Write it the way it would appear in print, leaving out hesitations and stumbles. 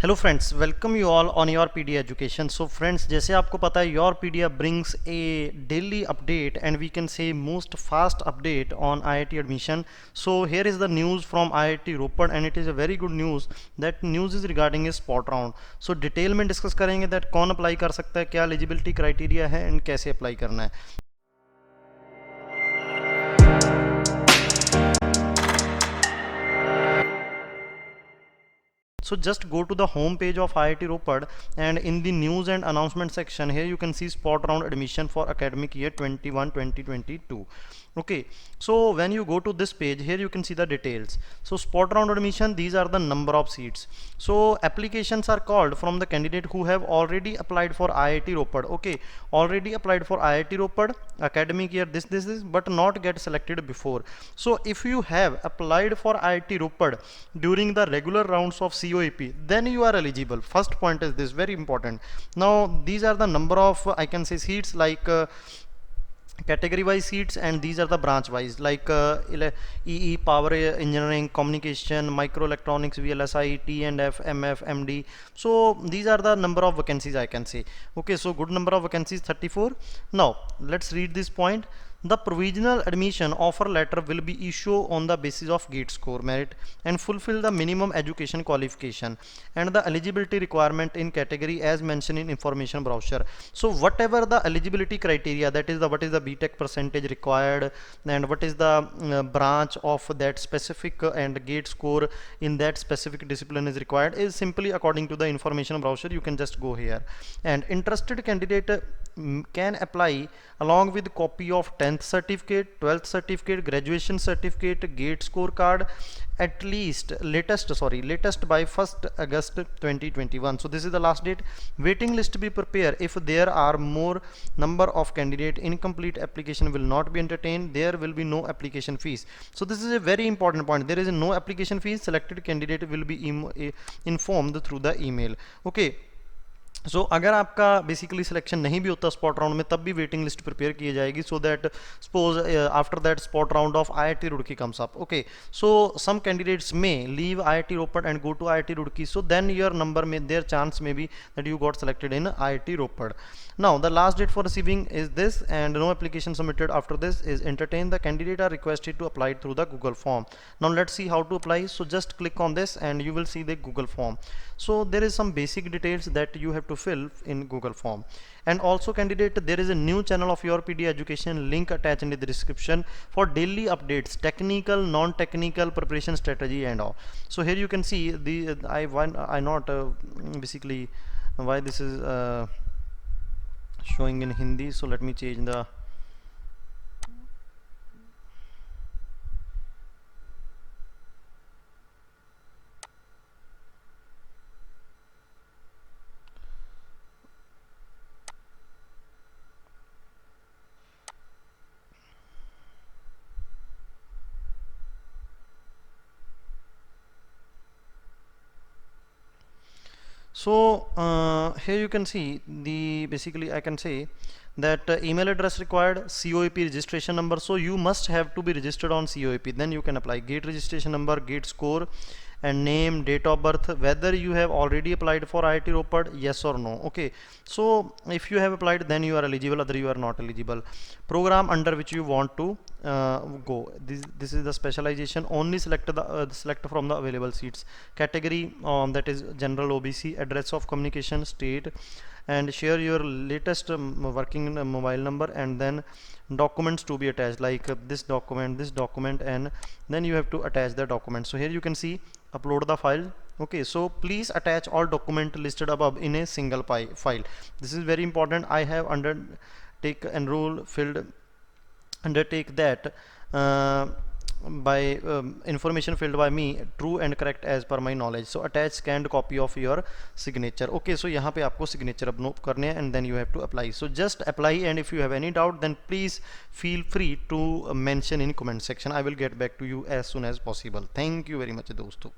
Hello friends, welcome you all on your PD education. So friends, जैसे आपको पता है your pedia brings a daily update and we can say most fast update on IIT admission. So here is the news from IIT Ropar and it is a very good news. That news is regarding a spot round. So detail में discuss करेंगे that कौन apply कर सकता है, क्या eligibility criteria है and कैसे apply करना है। So just go to the home page of IIT Ropad and in the news and announcement section here you can see spot round admission for academic year 21-2022. Okay, so when you go to this page here you can see the details. So spot round admission, these are the number of seats. So applications are called from the candidate who have already applied for IIT Ropad. Okay, already applied for IIT Ropad academic year this but not get selected before. So if you have applied for IIT Ropad during the regular rounds of COEP, then you are eligible. First point is this, very important. Now these are the number of I can say seats like category wise seats, and these are the branch wise like EE, power engineering, communication, microelectronics, VLSI, T&F, MF, MD. So these are the number of vacancies I can say. Okay, so good number of vacancies, 34. Now let's read this point. The provisional admission offer letter will be issued on the basis of GATE score merit and fulfill the minimum education qualification and the eligibility requirement in category as mentioned in information brochure. So whatever the eligibility criteria, that is the what is the BTech percentage required and what is the branch of that specific and GATE score in that specific discipline is required, is simply according to the information brochure. You can just go here, and interested candidate can apply along with copy of 10th certificate, 12th certificate, graduation certificate, GATE scorecard at least latest by 1st August 2021. So this is the last date. Waiting list to be prepared if there are more number of candidate. Incomplete application will not be entertained. There will be no application fees. So this is a very important point. There is no application fees. Selected candidate will be informed through the email. Okay, सो अगर आपका basically selection नहीं भी होता spot round में, तब भी waiting list prepare की जाएगी so that suppose after that spot round of IIT Roorkee comes up. Okay, so some candidates may leave IIT Ropar and go to IIT Roorkee, so then your number may there chance may be that you got selected in IIT Ropar. Now the last date for receiving is this, and no application submitted after this is entertained. The candidate are requested to apply through the Google form. Now let's see how to apply. So just click on this and you will see the Google form. So there is some basic details that you have to fill in Google form. And also candidate, there is a new channel of your PD education, link attached in the description for daily updates, technical, non-technical preparation strategy and all. So here you can see the I not basically why this is showing in Hindi. So let me change the so here you can see the basically I can say that email address required, COEP registration number. So you must have to be registered on COEP, then you can apply. GATE registration number, GATE score, and name, date of birth, whether you have already applied for IIT Ropad, yes or no. Okay, so if you have applied, then you are eligible, other you are not eligible. Program under which you want to go, this is the specialization. Only select the select from the available seats. Category that is general OBC. Address of communication, state, and share your latest working mobile number, and then documents to be attached like this document, and then you have to attach the document. So here you can see upload the file. Okay, so please attach all document listed above in a single file. This is very important. I have undertake that by information filled by me true and correct as per my knowledge. So attach scanned copy of your signature. Okay, so यहाँ पे आपको signature upload करने हैं and then you have to apply. So just apply, and if you have any doubt then please feel free to mention in comment section. I will get back to you as soon as possible. Thank you very much दोस्तों.